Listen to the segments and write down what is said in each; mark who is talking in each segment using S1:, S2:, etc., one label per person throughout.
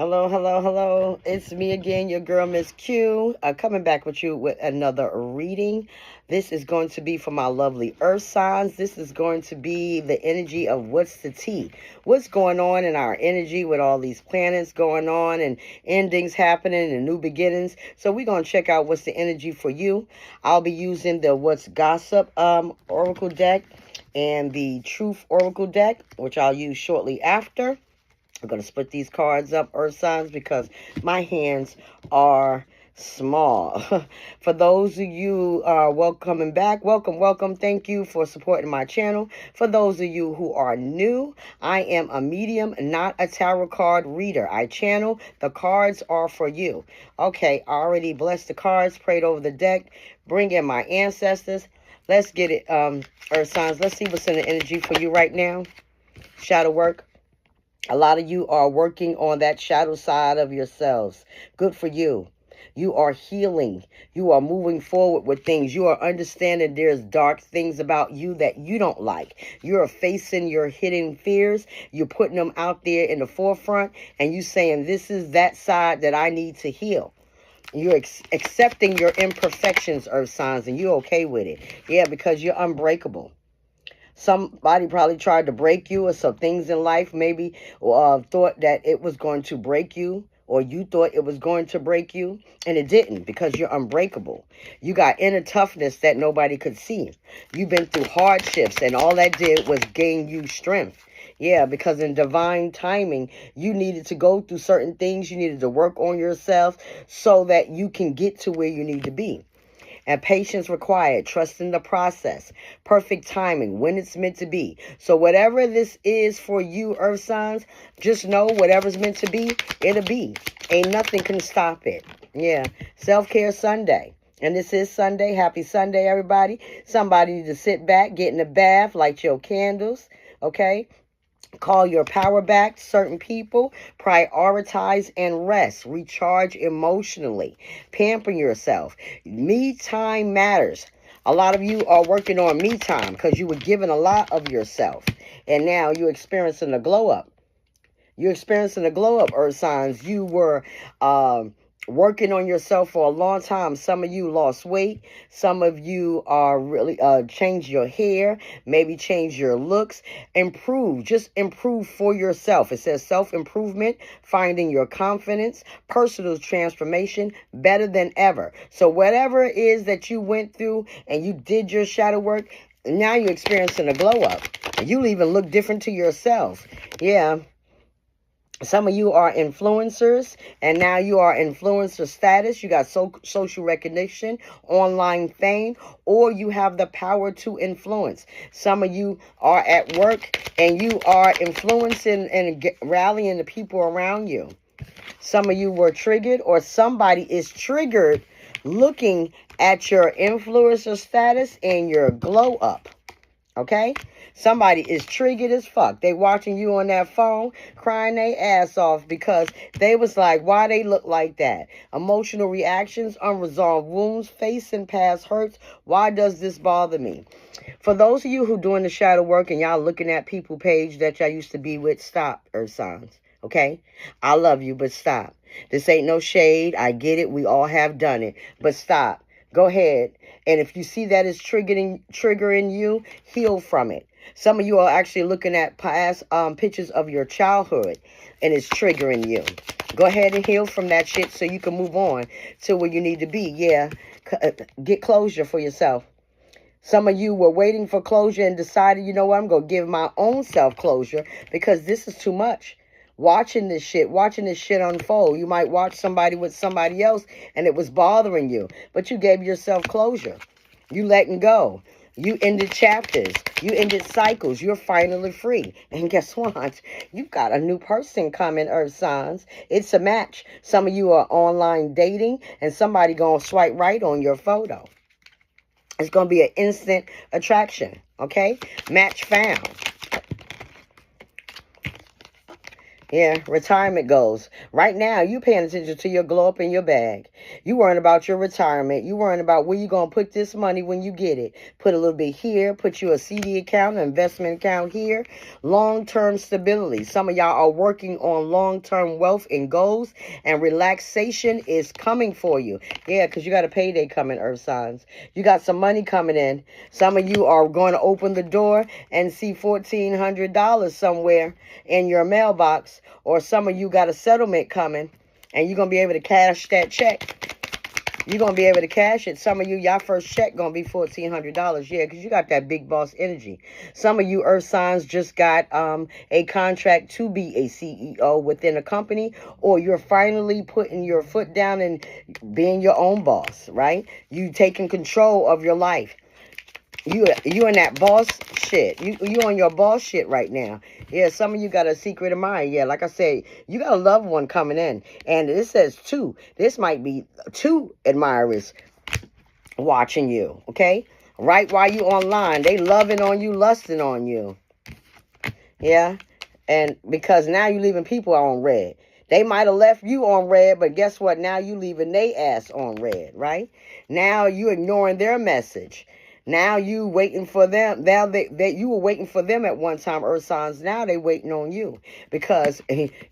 S1: Hello, hello, hello. It's me again, your girl, Ms. Q, coming back with you with another reading. This is going to be for my lovely earth signs. This is going to be the energy of what's the tea. What's going on in our energy with all these planets going on and endings happening and new beginnings. So we're going to check out what's the energy for you. I'll be using the What's Gossip Oracle deck and the Truth Oracle deck, which I'll use shortly after. I'm going to split these cards up, earth signs, because my hands are small. For those of you welcoming back, welcome. Thank you for supporting my channel. For those of you who are new, I am a medium, not a tarot card reader. I channel. The cards are for you. Okay, I already blessed the cards, prayed over the deck, bring in my ancestors. Let's get it, earth signs. Let's see what's in the energy for you right now. Shadow work. A lot of you are working on that shadow side of yourselves. Good for you. You are healing. You are moving forward with things. You are understanding there's dark things about you that you don't like. You're facing your hidden fears. You're putting them out there in the forefront. And you saying, this is that side that I need to heal. You're accepting your imperfections, earth signs, and you're okay with it. Yeah, because you're unbreakable. Somebody probably tried to break you, or some things in life maybe thought that it was going to break you, or you thought it was going to break you, and it didn't, because you're unbreakable. You got inner toughness that nobody could see. You've been through hardships, and all that did was gain you strength. Yeah, because in divine timing, you needed to go through certain things. You needed to work on yourself so that you can get to where you need to be. And patience required, trust in the process, perfect timing, when it's meant to be. So whatever this is for you, earth signs, just know whatever's meant to be, it'll be. Ain't nothing can stop it. Yeah, self-care Sunday. And this is Sunday. Happy Sunday, everybody. Somebody needs to sit back, get in the bath, light your candles, okay? Call your power back, certain people, prioritize and rest, recharge emotionally, pamper yourself. Me time matters. A lot of you are working on me time because you were given a lot of yourself. And now you're experiencing a glow up. You're experiencing a glow up, earth signs. You were working on yourself for a long time. Some of you lost weight. Some of you are really changed your hair, maybe change your looks. Improve, just improve for yourself. It says self-improvement, finding your confidence, personal transformation, better than ever. So whatever it is that you went through and you did your shadow work, now you're experiencing a glow up. You'll even look different to yourself. Yeah. Some of you are influencers, and now you are influencer status. You got social recognition, online fame, or you have the power to influence. Some of you are at work, and you are influencing and rallying the people around you. Some of you were triggered, or somebody is triggered looking at your influencer status and your glow up. Okay? Somebody is triggered as fuck. They watching you on that phone, crying their ass off because they was like, why they look like that? Emotional reactions, unresolved wounds, facing past hurts. Why does this bother me? For those of you who doing the shadow work and y'all looking at people page that y'all used to be with, stop, earth signs. Okay? I love you, but stop. This ain't no shade. I get it. We all have done it. But stop. Go ahead. And if you see that is triggering you, heal from it. Some of you are actually looking at past pictures of your childhood, and it's triggering you. Go ahead and heal from that shit so you can move on to where you need to be. Yeah, get closure for yourself. Some of you were waiting for closure and decided, you know what, I'm going to give my own self closure because this is too much. Watching this shit unfold. You might watch somebody with somebody else and it was bothering you, but you gave yourself closure. You letting go. You ended chapters. You ended cycles. You're finally free. And guess what? You've got a new person coming, earth signs. It's a match. Some of you are online dating and somebody going to swipe right on your photo. It's going to be an instant attraction. Okay? Match found. Yeah, retirement goals. Right now, you paying attention to your glow up in your bag. You worrying about your retirement. You worrying about where you going to put this money when you get it. Put a little bit here. Put you a CD account, an investment account here. Long-term stability. Some of y'all are working on long-term wealth and goals, and relaxation is coming for you. Yeah, because you got a payday coming, Earth signs. You got some money coming in. Some of you are going to open the door and see $1,400 somewhere in your mailbox, or some of you got a settlement coming and you're going to be able to cash that check. You're going to be able to cash it. Some of you, your first check going to be $1,400. Yeah, because you got that big boss energy. Some of you earth signs just got a contract to be a CEO within a company, or you're finally putting your foot down and being your own boss, right? You taking control of your life. You in that boss shit. You on your boss shit right now. Yeah, some of you got a secret of mind. Yeah, like I said, you got a loved one coming in. And it says two. This might be two admirers watching you, okay? Right while you online. They loving on you, lusting on you. Yeah? And because now you leaving people on red. They might have left you on red, but guess what? Now you leaving they ass on red, right? Now you ignoring their message. Now you waiting for them. Now they you were waiting for them at one time, earth signs. Now they waiting on you because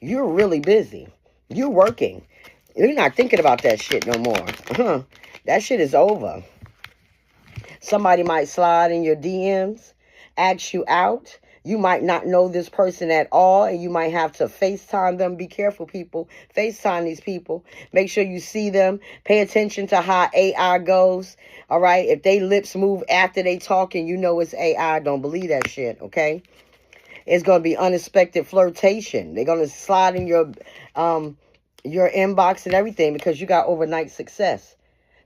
S1: you're really busy. You're working. You're not thinking about that shit no more. That shit is over. Somebody might slide in your DMs, ask you out. You might not know this person at all, and you might have to FaceTime them. Be careful, people. FaceTime these people. Make sure you see them. Pay attention to how AI goes, all right? If they lips move after they talking, you know it's AI. Don't believe that shit, okay? It's going to be unexpected flirtation. They're going to slide in your inbox and everything because you got overnight success.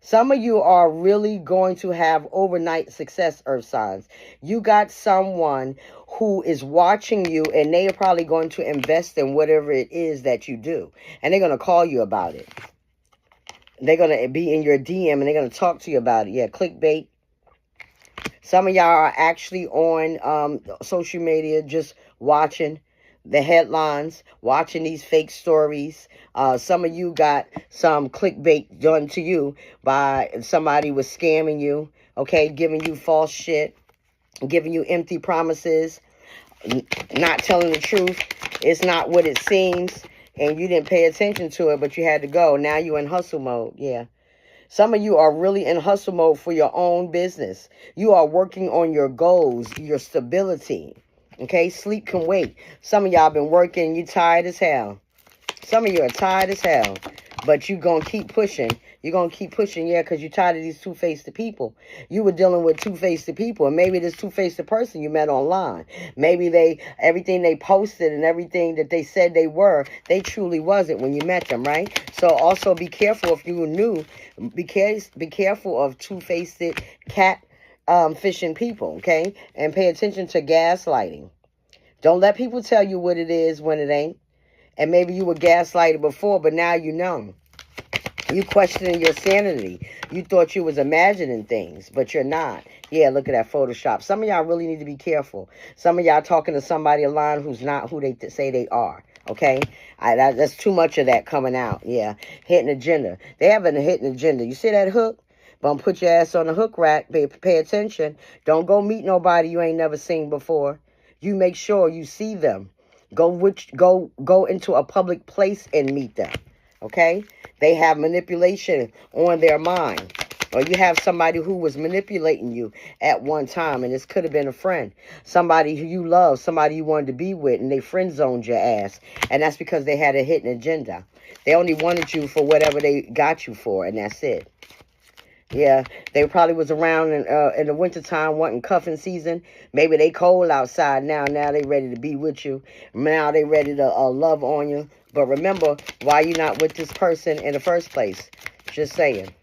S1: Some of you are really going to have overnight success, earth signs. You got someone who is watching you, and they are probably going to invest in whatever it is that you do. And they're going to call you about it. They're going to be in your DM, and they're going to talk to you about it. Yeah, clickbait. Some of y'all are actually on social media just watching the headlines, watching these fake stories. Some of you got some clickbait done to you by somebody was scamming you, okay, giving you false shit, giving you empty promises, not telling the truth. It's not what it seems, and you didn't pay attention to it, but you had to go. Now you're in hustle mode, yeah. Some of you are really in hustle mode for your own business. You are working on your goals, your stability. Okay, sleep can wait. Some of y'all been working, you tired as hell. Some of you are tired as hell, but you going to keep pushing. You're going to keep pushing, yeah, because you're tired of these two-faced people. You were dealing with two-faced people, and maybe this two-faced person you met online. Maybe everything they posted and everything that they said they were, they truly wasn't when you met them, right? So also be careful if you were new. Be careful of two-faced cat fishing people, okay? And pay attention to gaslighting. Don't let people tell you what it is when it ain't. And maybe you were gaslighted before, but now you know. You questioning your sanity. You thought you was imagining things, but you're not. Yeah, look at that Photoshop. Some of y'all really need to be careful. Some of y'all talking to somebody online who's not who they say they are. Okay? That's too much of that coming out. Yeah. Hidden agenda. They have a hidden agenda. You see that hook? But put your ass on the hook rack. Pay attention. Don't go meet nobody you ain't never seen before. You make sure you see them. Go into a public place and meet them. Okay? They have manipulation on their mind. Or you have somebody who was manipulating you at one time, and this could have been a friend. Somebody who you love, somebody you wanted to be with, and they friend zoned your ass. And that's because they had a hidden agenda. They only wanted you for whatever they got you for, and that's it. Yeah, they probably was around in the wintertime wanting cuffing season. Maybe they cold outside now. Now they ready to be with you. Now they ready to love on you. But remember, why you not with this person in the first place? Just saying.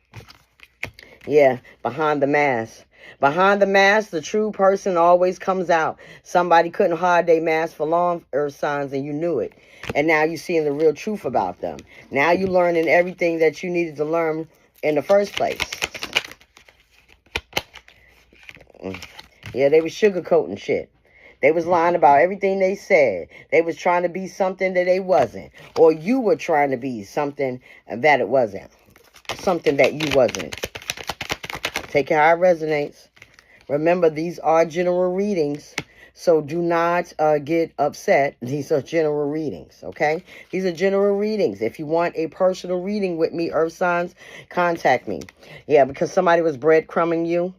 S1: Yeah, behind the mask. Behind the mask, the true person always comes out. Somebody couldn't hide their mask for long, earth signs, and you knew it. And now you seeing the real truth about them. Now you learning everything that you needed to learn in the first place. Yeah, they were sugarcoating shit. They was lying about everything they said. They was trying to be something that they wasn't. Or you were trying to be something that it wasn't. Something that you wasn't. Take it how it resonates. Remember, these are general readings. So do not get upset. These are general readings, okay? These are general readings. If you want a personal reading with me, Earth signs, contact me. Yeah, because somebody was breadcrumbing you.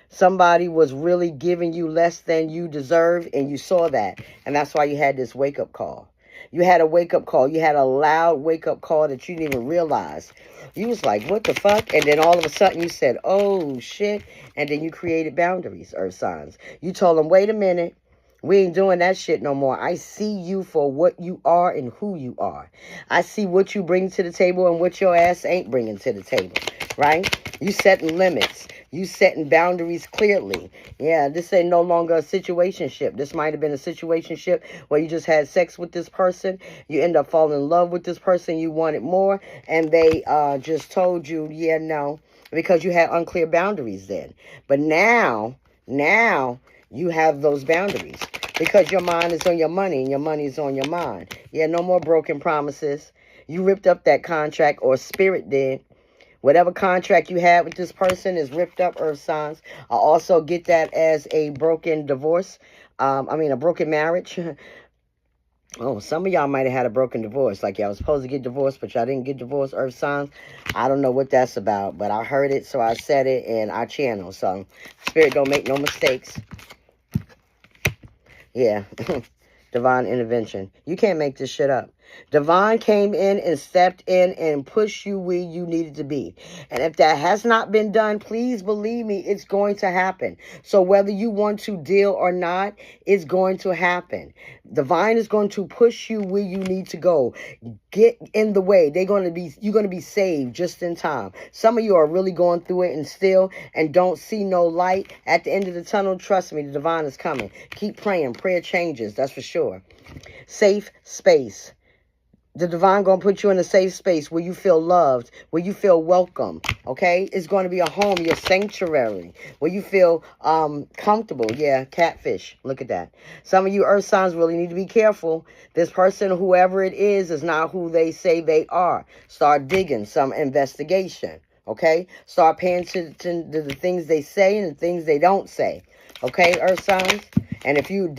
S1: Somebody was really giving you less than you deserve, and you saw that. And that's why you had this wake-up call. You had a wake-up call. You had a loud wake-up call that you didn't even realize. You was like, what the fuck? And then all of a sudden you said, oh, shit. And then you created boundaries, Earth signs. You told them, wait a minute. We ain't doing that shit no more. I see you for what you are and who you are. I see what you bring to the table and what your ass ain't bringing to the table, right? You setting limits. You setting boundaries clearly. Yeah, this ain't no longer a situationship. This might have been a situationship where you just had sex with this person. You end up falling in love with this person. You wanted more. And they just told you, yeah, no. Because you had unclear boundaries then. But now you have those boundaries. Because your mind is on your money and your money is on your mind. Yeah, no more broken promises. You ripped up that contract, or spirit did. Whatever contract you had with this person is ripped up, Earth signs. I also get that as a broken divorce. A broken marriage. Oh, some of y'all might have had a broken divorce. Like y'all was supposed to get divorced, but y'all didn't get divorced, Earth signs. I don't know what that's about, but I heard it, so I said it, and I channel. So, Spirit don't make no mistakes. Yeah. Divine intervention. You can't make this shit up. Divine came in and stepped in and pushed you where you needed to be. And if that has not been done, please believe me, it's going to happen. So whether you want to deal or not, it's going to happen. Divine is going to push you where you need to go. Get in the way. You're going to be saved just in time. Some of you are really going through it and still and don't see no light at the end of the tunnel. Trust me, the divine is coming. Keep praying. Prayer changes. That's for sure. Safe space. The divine going to put you in a safe space where you feel loved, where you feel welcome, okay? It's going to be a home, your sanctuary, where you feel comfortable. Yeah, catfish. Look at that. Some of you Earth signs really need to be careful. This person, whoever it is not who they say they are. Start digging, some investigation, okay? Start paying attention to the things they say and the things they don't say, okay, Earth signs? And if you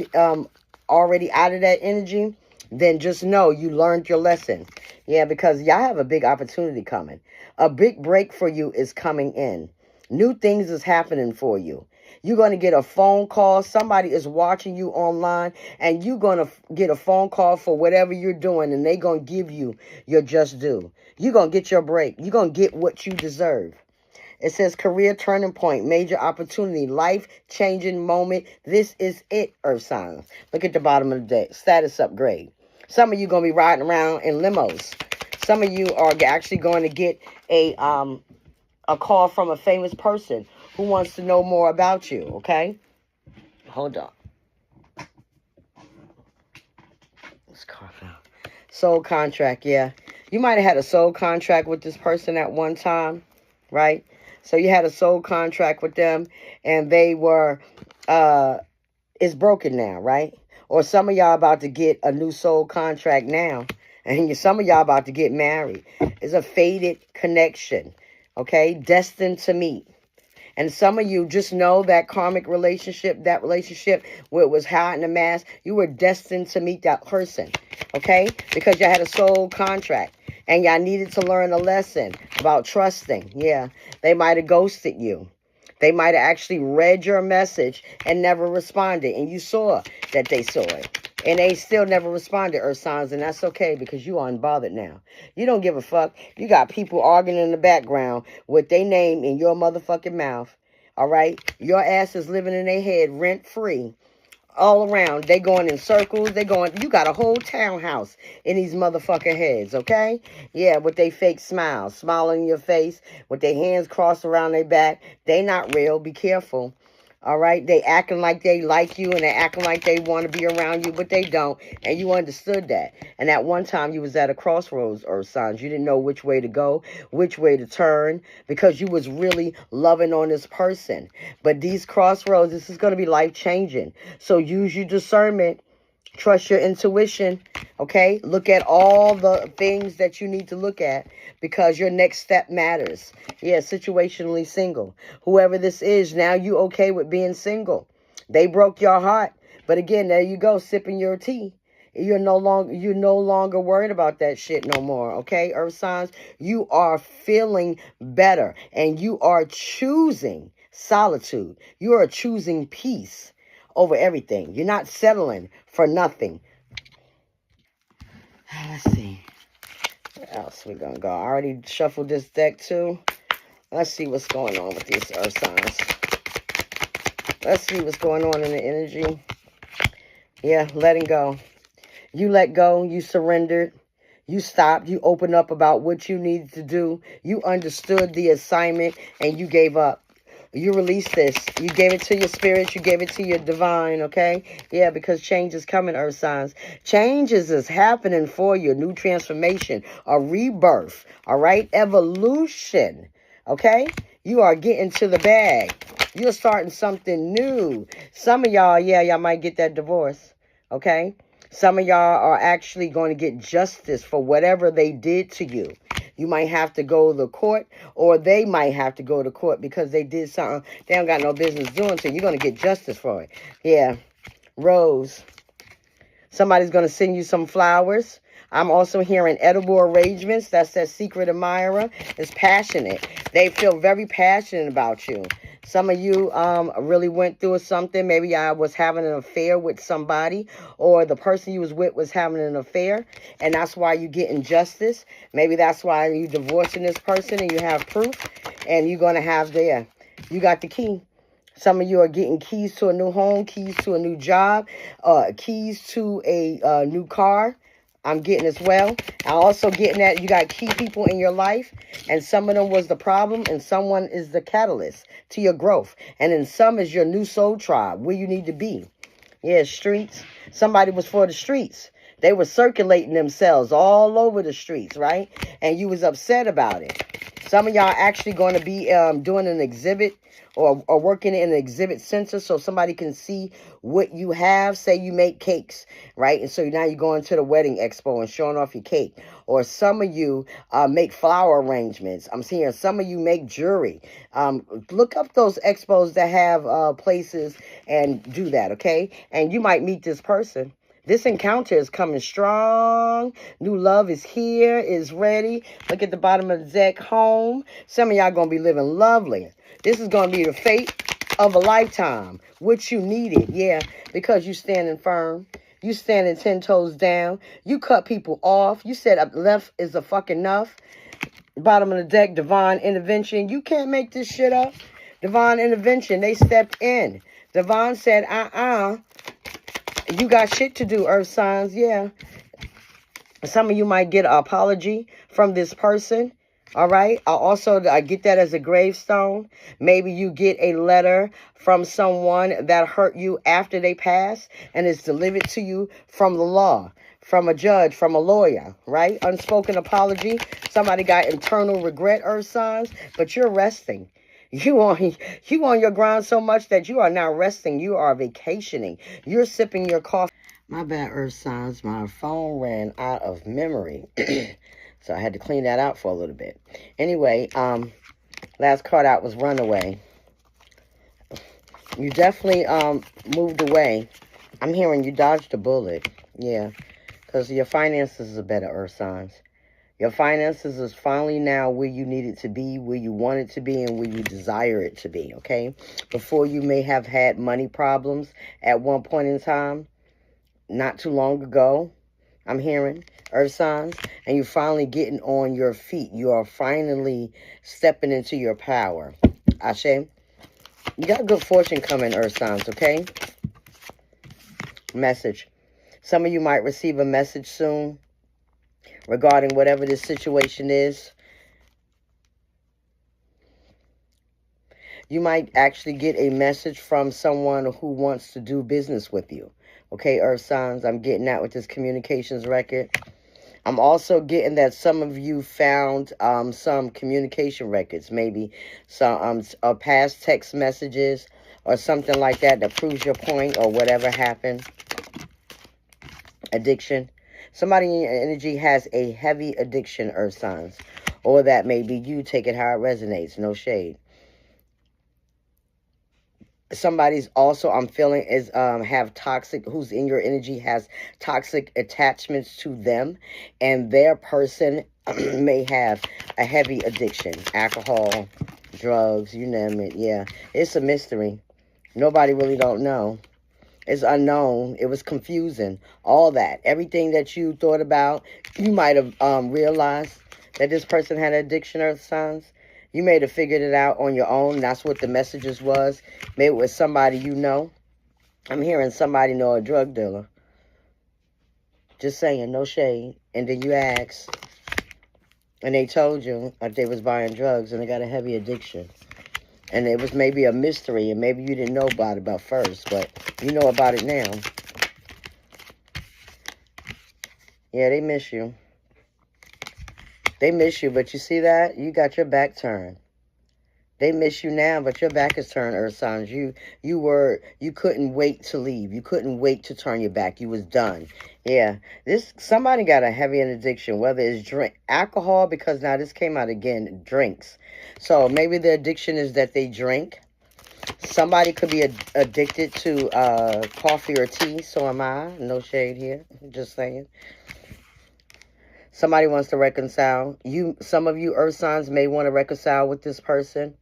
S1: already out of that energy, then just know you learned your lesson. Yeah, because y'all have a big opportunity coming. A big break for you is coming in. New things is happening for you. You're going to get a phone call. Somebody is watching you online, and you're going to get a phone call for whatever you're doing, and they're going to give you your just due. You're going to get your break. You're going to get what you deserve. It says career turning point, major opportunity, life-changing moment. This is it, Earth signs. Look at the bottom of the deck. Status upgrade. Some of you going to be riding around in limos. Some of you are actually going to get a call from a famous person who wants to know more about you, okay? Hold on. Let's carve out. Soul contract, yeah. You might have had a soul contract with this person at one time, right? So you had a soul contract with them, and they were, it's broken now, right? Or some of y'all about to get a new soul contract now. And some of y'all about to get married. It's a fated connection. Okay? Destined to meet. And some of you just know that karmic relationship, that relationship where it was hot in the mask, you were destined to meet that person. Okay? Because y'all had a soul contract. And y'all needed to learn a lesson about trusting. Yeah. They might have ghosted you. They might have actually read your message and never responded. And you saw that they saw it. And they still never responded, Earth signs. And that's okay because you are unbothered now. You don't give a fuck. You got people arguing in the background with their name in your motherfucking mouth. All right? Your ass is living in their head rent-free. All around. They going in circles. You got a whole townhouse in these motherfucking heads, okay? Yeah, with they fake smiles. Smiling in your face. With their hands crossed around their back. They not real. Be careful. All right, they acting like they like you and they acting like they want to be around you, but they don't. And you understood that. And at one time you was at a crossroads, earth signs. You didn't know which way to go, which way to turn, because you was really loving on this person. But these crossroads, this is going to be life changing. So use your discernment. Trust your intuition, okay? Look at all the things that you need to look at because your next step matters. Yeah, situationally single. Whoever this is, now you okay with being single. They broke your heart. But again, there you go, sipping your tea. You're no longer worried about that shit no more, okay? Earth signs, you are feeling better and you are choosing solitude. You are choosing peace over everything. You're not settling for nothing. Let's see. Where else we gonna go? I already shuffled this deck too. Let's see what's going on with these earth signs. Let's see what's going on in the energy. Yeah, letting go. You let go. You surrendered. You stopped. You opened up about what you needed to do. You understood the assignment and you gave up. You released this. You gave it to your spirit. You gave it to your divine, okay? Yeah, because change is coming, earth signs. Changes is happening for you. New transformation, a rebirth, all right? Evolution, okay? You are getting to the bag. You're starting something new. Some of y'all, yeah, y'all might get that divorce, okay? Some of y'all are actually going to get justice for whatever they did to you. You might have to go to court, or they might have to go to court because they did something they don't got no business doing, so you're going to get justice for it. Yeah. Rose. Somebody's going to send you some flowers. I'm also hearing edible arrangements. That's that secret admirer. Is passionate. They feel very passionate about you. Some of you really went through something. Maybe I was having an affair with somebody, or the person you was with was having an affair, and that's why you getting justice. Maybe that's why you divorcing this person and you have proof, and you're going to have you got the key. Some of you are getting keys to a new home, keys to a new job, keys to a new car. I'm getting as well. I'm also getting that you got key people in your life, and some of them was the problem, and someone is the catalyst to your growth. And then some is your new soul tribe, where you need to be. Yeah, streets. Somebody was for the streets. They were circulating themselves all over the streets, right? And you was upset about it. Some of y'all actually going to be doing an exhibit or working in an exhibit center so somebody can see what you have. Say you make cakes, right? And so now you're going to the wedding expo and showing off your cake. Or some of you make flower arrangements. I'm seeing some of you make jewelry. Look up those expos that have places and do that, okay? And you might meet this person. This encounter is coming strong. New love is here, is ready. Look at the bottom of the deck, home. Some of y'all going to be living lovely. This is going to be the fate of a lifetime, which you needed, yeah, because you standing firm. You standing 10 toes down. You cut people off. You said up left is a fuck enough. Bottom of the deck, divine intervention. You can't make this shit up. Divine intervention, they stepped in. Divine said, you got shit to do, earth signs, yeah. Some of you might get an apology from this person, all right? I get that as a gravestone. Maybe you get a letter from someone that hurt you after they passed, and it's delivered to you from the law, from a judge, from a lawyer, right? Unspoken apology. Somebody got internal regret, earth signs, but you're resting. You on your grind so much that you are now resting. You are vacationing. You're sipping your coffee. My bad, earth signs. My phone ran out of memory. So I had to clean that out for a little bit. Anyway, last card out was Runaway. You definitely moved away. I'm hearing you dodged a bullet. Yeah, because your finances are better, earth signs. Your finances is finally now where you need it to be, where you want it to be, and where you desire it to be, okay? Before, you may have had money problems at one point in time, not too long ago, I'm hearing, earth signs, and you're finally getting on your feet. You are finally stepping into your power. Ashe, you got good fortune coming, earth signs, okay? Message. Some of you might receive a message soon regarding whatever this situation is. You might actually get a message from someone who wants to do business with you. Okay, Earth signs, I'm getting that with this communications record. I'm also getting that some of you found some communication records, maybe some past text messages or something like that that proves your point or whatever happened. Addiction. Somebody in your energy has a heavy addiction, Earth signs. Or that may be you. Take it how it resonates. No shade. Somebody's also, I'm feeling, is have toxic, who's in your energy has toxic attachments to them, and their person may have a heavy addiction. Alcohol, drugs, you name it. Yeah, it's a mystery. Nobody really don't know. It's unknown. It was confusing. All that. Everything that you thought about, you might have realized that this person had addiction, Earth signs. You may have figured it out on your own. That's what the messages was. Maybe it was somebody you know. I'm hearing somebody know a drug dealer. Just saying, no shade. And then you ask, and they told you that they was buying drugs and they got a heavy addiction. And it was maybe a mystery, and maybe you didn't know about it about first, but you know about it now. Yeah, they miss you. They miss you, but you see that? You got your back turned. They miss you now, but your back is turned, Earth signs. You couldn't wait to leave. You couldn't wait to turn your back. You was done. Yeah, somebody got a heavy addiction, whether it's alcohol, because now this came out again, drinks. So maybe the addiction is that they drink. Somebody could be addicted to coffee or tea. So am I. No shade here. Just saying. Somebody wants to reconcile. Some of you Earth signs may want to reconcile with this person.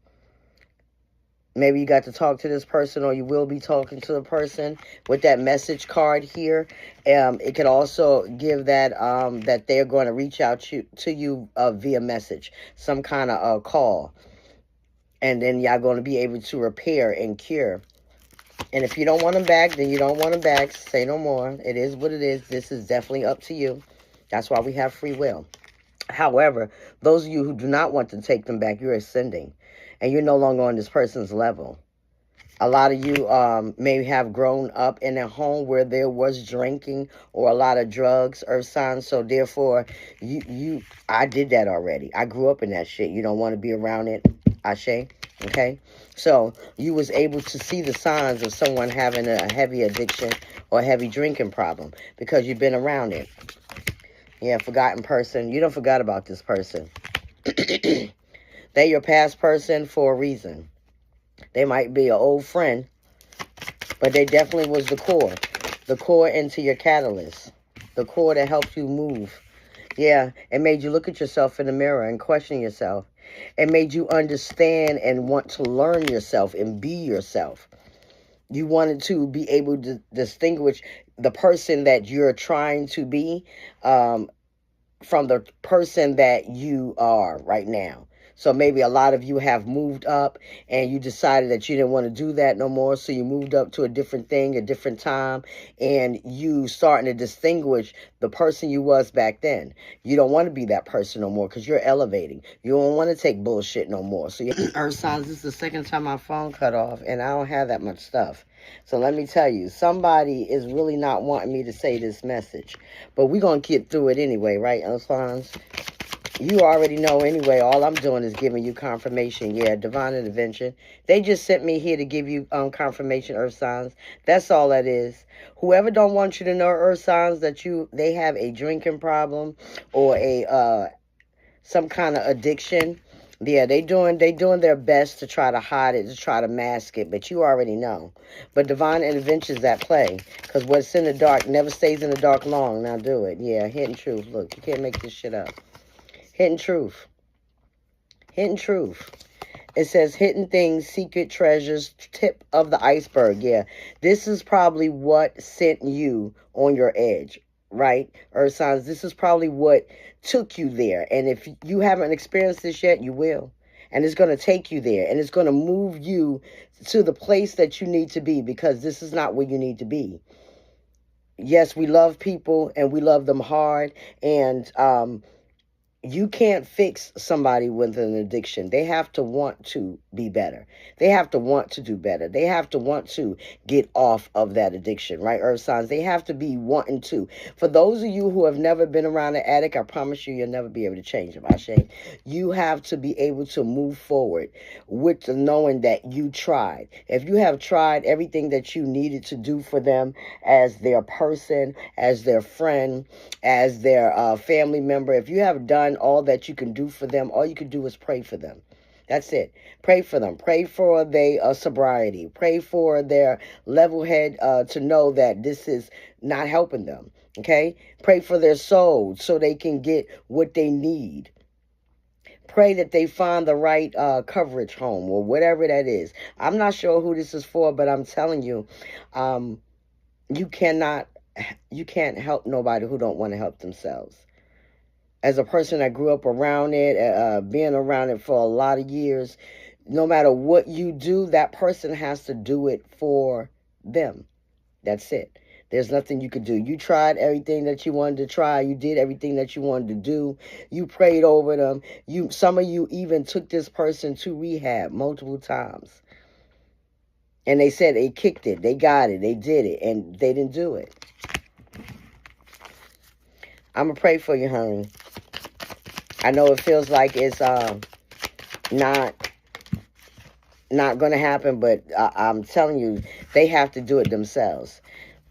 S1: Maybe you got to talk to this person, or you will be talking to the person with that message card here. It could also give that that they're going to reach out to you via message, some kind of call. And then y'all going to be able to repair and cure. And if you don't want them back, then you don't want them back. Say no more. It is what it is. This is definitely up to you. That's why we have free will. However, those of you who do not want to take them back, you're ascending. And you're no longer on this person's level. A lot of you may have grown up in a home where there was drinking or a lot of drugs, Earth signs. So therefore, I did that already. I grew up in that shit. You don't want to be around it. Ashe. Okay. So you was able to see the signs of someone having a heavy addiction or a heavy drinking problem because you've been around it. Yeah, forgotten person. You don't forgot about this person. They're your past person for a reason. They might be an old friend, but they definitely was the core into your catalyst, the core that helped you move. Yeah, it made you look at yourself in the mirror and question yourself. It made you understand and want to learn yourself and be yourself. You wanted to be able to distinguish the person that you're trying to be from the person that you are right now. So maybe a lot of you have moved up and you decided that you didn't want to do that no more. So you moved up to a different thing, a different time, and you starting to distinguish the person you was back then. You don't want to be that person no more because you're elevating. You don't want to take bullshit no more. So Earth signs, this is the second time my phone cut off and I don't have that much stuff. So let me tell you, somebody is really not wanting me to say this message. But we're going to get through it anyway, right, Earth signs? You already know anyway. All I'm doing is giving you confirmation. Yeah, divine intervention. They just sent me here to give you confirmation, Earth signs. That's all that is. Whoever don't want you to know, Earth signs, that they have a drinking problem or a some kind of addiction. Yeah, they doing their best to try to hide it, to try to mask it, but you already know. But divine intervention's at play, because what's in the dark never stays in the dark long. Now do it. Yeah, hidden truth. Look, you can't make this shit up. Hidden truth. Hidden truth. It says hidden things, secret treasures, tip of the iceberg. Yeah, this is probably what sent you on your edge, right? Earth signs, this is probably what took you there. And if you haven't experienced this yet, you will. And it's going to take you there. And it's going to move you to the place that you need to be, because this is not where you need to be. Yes, we love people and we love them hard. And You can't fix somebody with an addiction. They have to want to be better. They have to want to do better. They have to want to get off of that addiction, right, Earth signs? They have to be wanting to. For those of you who have never been around an addict, I promise you, you'll never be able to change them. Ashe. You have to be able to move forward with the knowing that you tried. If you have tried everything that you needed to do for them as their person, as their friend, as their family member, if you have done all that you can do for them, all you can do is pray for them. That's it. Pray for them. Pray for their sobriety. Pray for their level head to know that this is not helping them. Okay? Pray for their soul so they can get what they need. Pray that they find the right coverage home or whatever that is. I'm not sure who this is for, but I'm telling you, you can't help nobody who don't want to help themselves. As a person that grew up around it, being around it for a lot of years, no matter what you do, that person has to do it for them. That's it. There's nothing you could do. You tried everything that you wanted to try. You did everything that you wanted to do. You prayed over them. Some of you even took this person to rehab multiple times. And they said they kicked it. They got it. They did it. And they didn't do it. I'm going to pray for you, honey. I know it feels like it's not going to happen, but I'm telling you, they have to do it themselves.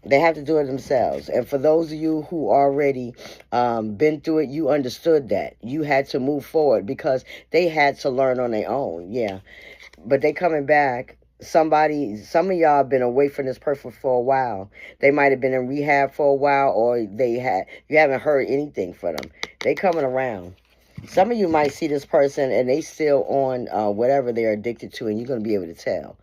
S1: They have to do it themselves. And for those of you who already been through it, you understood that. You had to move forward because they had to learn on their own. Yeah. But they coming back. Some of y'all have been away from this person for a while. They might have been in rehab for a while, or you haven't heard anything from them. They coming around. Some of you might see this person and they still on whatever they're addicted to, and you're going to be able to tell.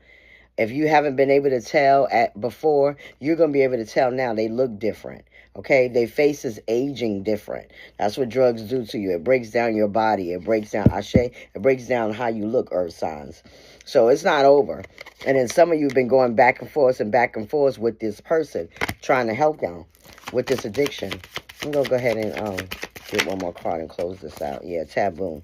S1: If you haven't been able to tell before, you're going to be able to tell now. They look different. Okay? Their face is aging different. That's what drugs do to you. It breaks down your body. It breaks down, Ashe. It breaks down how you look, Earth signs. So it's not over. And then some of you have been going back and forth with this person, trying to help them with this addiction. I'm going to go ahead and get one more card and close this out. Yeah, taboo.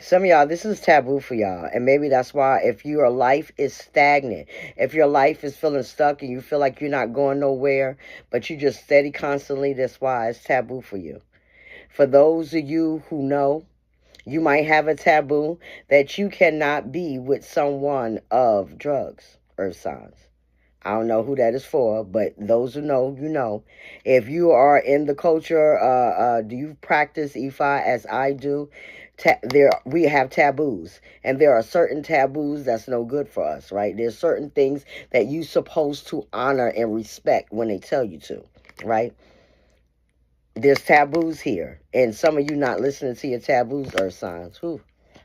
S1: Some of y'all, this is taboo for y'all. And maybe that's why if your life is stagnant, if your life is feeling stuck and you feel like you're not going nowhere, but you just steady constantly, that's why it's taboo for you. For those of you who know, you might have a taboo that you cannot be with someone of drugs, Earth signs. I don't know who that is for, but those who know, you know. If you are in the culture, do you practice Ifa as I do? We have taboos, and there are certain taboos that's no good for us, right? There's certain things that you're supposed to honor and respect when they tell you to, right? There's taboos here, and some of you not listening to your taboos, Earth signs. Whew.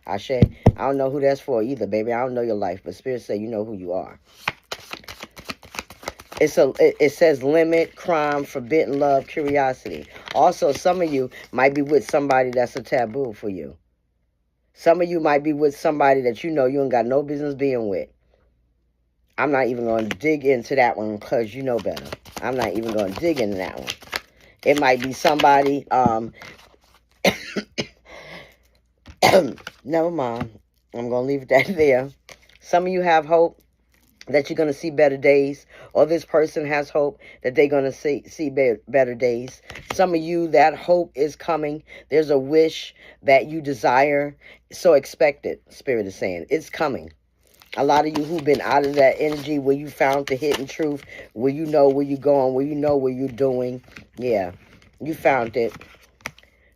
S1: Ashe. I don't know who that's for either, baby. I don't know your life, but Spirit say you know who you are. It says limit, crime, forbidden love, curiosity. Also, some of you might be with somebody that's a taboo for you. Some of you might be with somebody that you know you ain't got no business being with. I'm not even going to dig into that one because you know better. I'm not even going to dig into that one. It might be somebody, never mind. I'm going to leave that there. Some of you have hope that you're going to see better days, or this person has hope that they're going to see better days. Some of you, that hope is coming. There's a wish that you desire. So expect it, Spirit is saying. It's coming. A lot of you who've been out of that energy where you found the hidden truth, where you know where you're going, where you know what you're doing. Yeah, you found it.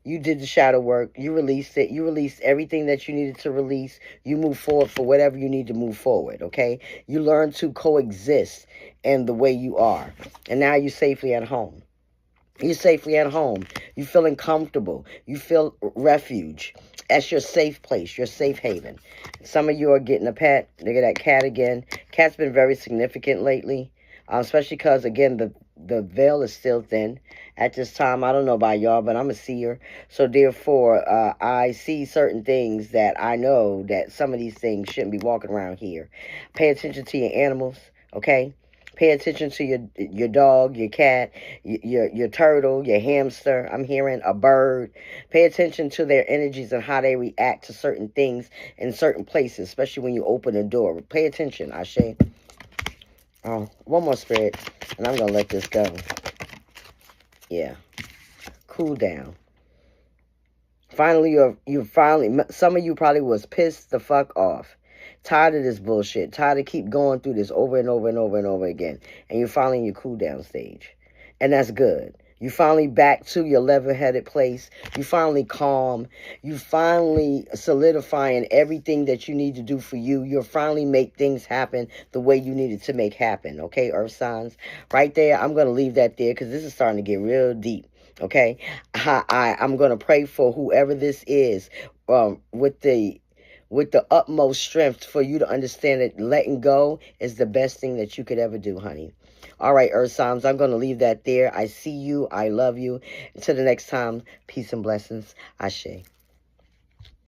S1: You did the shadow work. You released it. You released everything that you needed to release. You move forward for whatever you need to move forward, okay? You learn to coexist in the way you are. And now you're safely at home. You're safely at home. You're feeling comfortable. You feel refuge. That's your safe place, your safe haven. Some of you are getting a pet. Look at that cat again. Cat's been very significant lately, especially because, again, the veil is still thin at this time. I don't know about y'all, but I'm a seer. So, therefore, I see certain things that I know that some of these things shouldn't be walking around here. Pay attention to your animals, okay? Pay attention to your dog, your cat, your turtle, your hamster. I'm hearing a bird. Pay attention to their energies and how they react to certain things in certain places, especially when you open a door. Pay attention, Ashe. Oh, one more spirit, and I'm gonna let this go. Yeah, cool down. Finally, you finally, some of you probably was pissed the fuck off. Tired of this bullshit. Tired of keep going through this over and over and over and over again. And you're finally in your cool down stage. And that's good. You finally back to your level-headed place. You finally calm. You finally solidifying everything that you need to do for you. You'll finally make things happen the way you needed to make happen. Okay, Earth signs? Right there, I'm going to leave that there because this is starting to get real deep. Okay, I'm going to pray for whoever this is with the utmost strength for you to understand that letting go is the best thing that you could ever do, honey. All right, Earth signs, I'm going to leave that there. I see you. I love you. Until the next time, peace and blessings. Ashe.